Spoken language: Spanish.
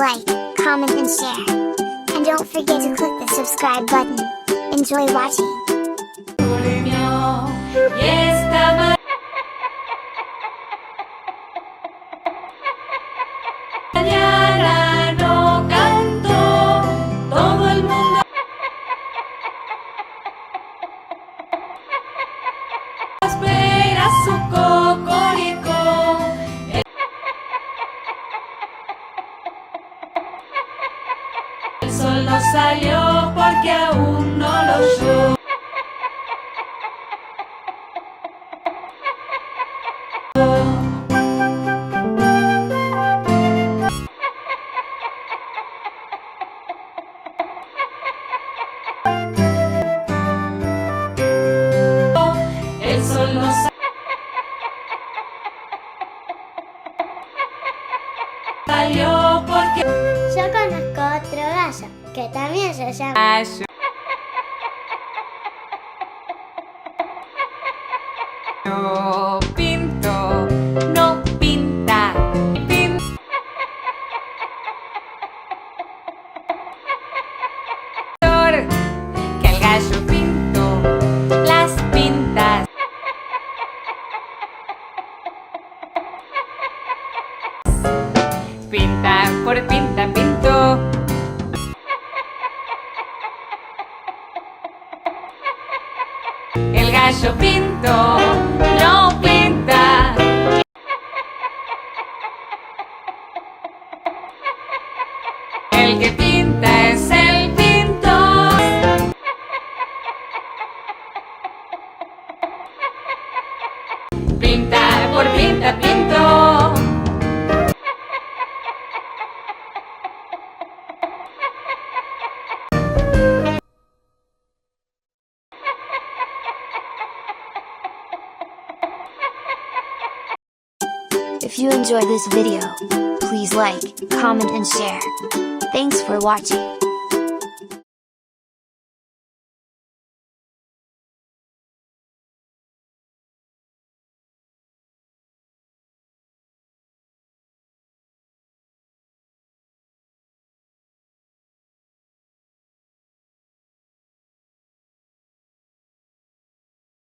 like, comment and share. And don't forget to click the subscribe button. Enjoy watching. Mañana no cantó, todo el mundo espera su cocorico. El sol no salió porque aún no lo oyó. El sol no salió porque Yo conozco otro gallo, que también se llama gallo. Pinto no pinta. Que el gallo Pinto las pintas. Pinta por pinta Pinto. El gallo Pinto no pinta. El que pinta es el Pinto. Pinta por pinta Pinto. If you enjoyed this video, please like, comment and share. Thanks for watching.